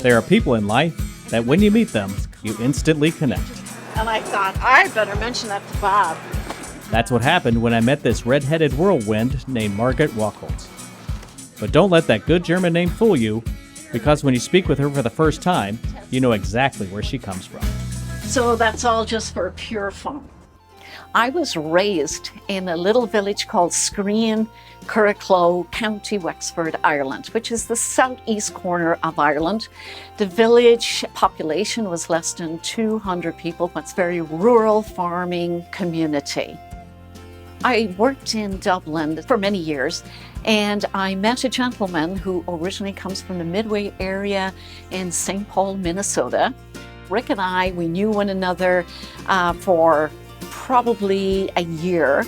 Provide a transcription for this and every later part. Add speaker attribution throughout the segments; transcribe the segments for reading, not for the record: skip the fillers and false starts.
Speaker 1: There are people in life that when you meet them, you instantly connect.
Speaker 2: And I thought, I better mention that to Bob.
Speaker 1: That's what happened when I met this red-headed whirlwind named Margaret Wachholz. But don't let that good German name fool you, because when you speak with her for the first time, you know exactly where she comes from.
Speaker 2: So that's all just for pure fun. I was raised in a little village called Skryne, Curracloe, County Wexford, Ireland, which is the southeast corner of Ireland. The village population was less than 200 people, but it's a very rural farming community. I worked in Dublin for many years, and I met a gentleman who originally comes from the Midway area in St. Paul, Minnesota. Rick and I, we knew one another for probably a year.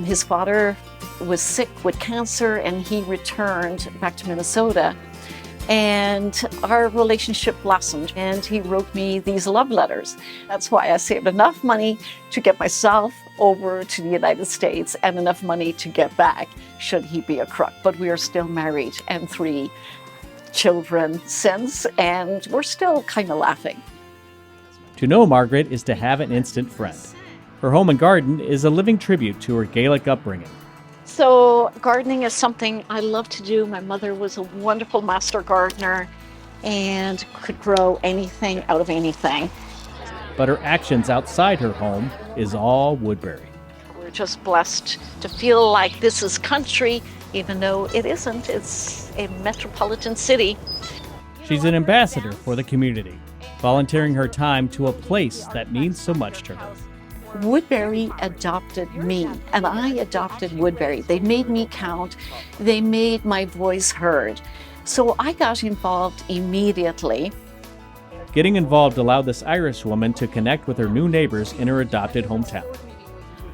Speaker 2: His father was sick with cancer and he returned back to Minnesota, and our relationship blossomed, and he wrote me these love letters. That's why I saved enough money to get myself over to the United States and enough money to get back should he be a crook. But we are still married and 3 children since, and we're still kind of laughing.
Speaker 1: To know Margaret is to have an instant friend. Her home and garden is a living tribute to her Gaelic upbringing.
Speaker 2: So gardening is something I love to do. My mother was a wonderful master gardener and could grow anything out of anything.
Speaker 1: But her actions outside her home is all Woodbury.
Speaker 2: We're just blessed to feel like this is country, even though it isn't. It's a metropolitan city.
Speaker 1: She's an ambassador for the community, volunteering her time to a place that means so much to her.
Speaker 2: Woodbury adopted me, and I adopted Woodbury. They made me count. They made my voice heard. So I got involved immediately.
Speaker 1: Getting involved allowed this Irish woman to connect with her new neighbors in her adopted hometown.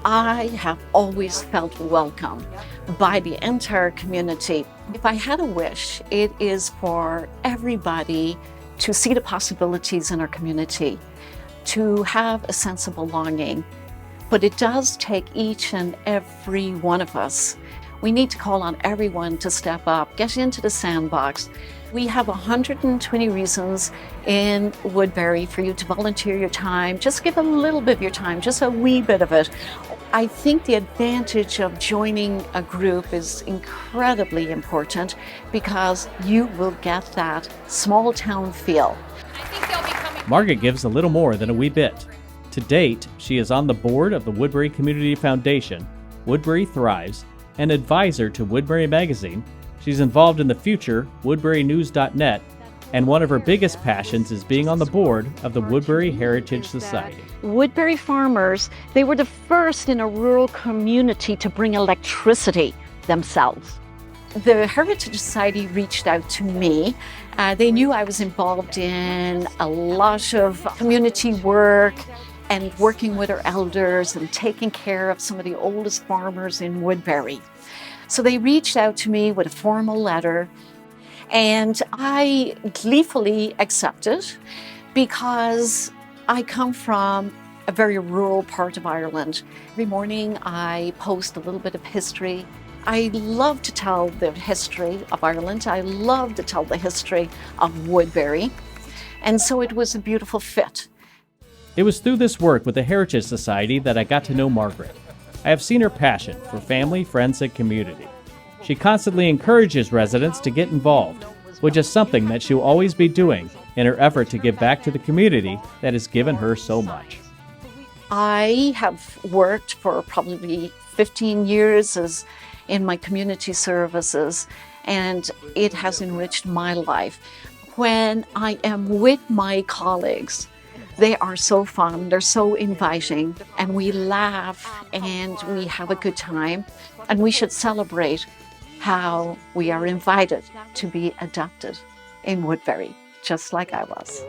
Speaker 2: I have always felt welcome by the entire community. If I had a wish, it is for everybody to see the possibilities in our community, to have a sense of belonging. But it does take each and every one of us. We need to call on everyone to step up, get into the sandbox. We have 120 reasons in Woodbury for you to volunteer your time. Just give a little bit of your time, just a wee bit of it. I think the advantage of joining a group is incredibly important because you will get that small town feel.
Speaker 1: Margaret gives a little more than a wee bit. To date, she is on the board of the Woodbury Community Foundation, Woodbury Thrives, an advisor to Woodbury Magazine. She's involved in the future WoodburyNews.net, and one of her biggest passions is being on the board of the Woodbury Heritage Society.
Speaker 2: Woodbury farmers, they were the first in a rural community to bring electricity themselves. The Heritage Society reached out to me. They knew I was involved in a lot of community work and working with our elders and taking care of some of the oldest farmers in Woodbury. So they reached out to me with a formal letter, and I gleefully accepted because I come from a very rural part of Ireland. Every morning I post a little bit of history. I love to tell the history of Ireland. I love to tell the history of Woodbury. And so it was a beautiful fit.
Speaker 1: It was through this work with the Heritage Society that I got to know Margaret. I have seen her passion for family, friends, and community. She constantly encourages residents to get involved, which is something that she'll always be doing in her effort to give back to the community that has given her so much.
Speaker 2: I have worked for probably 15 years in my community services, and it has enriched my life. When I am with my colleagues, they are so fun, they're so inviting, and we laugh and we have a good time, and we should celebrate how we are invited to be adopted in Woodbury, just like I was.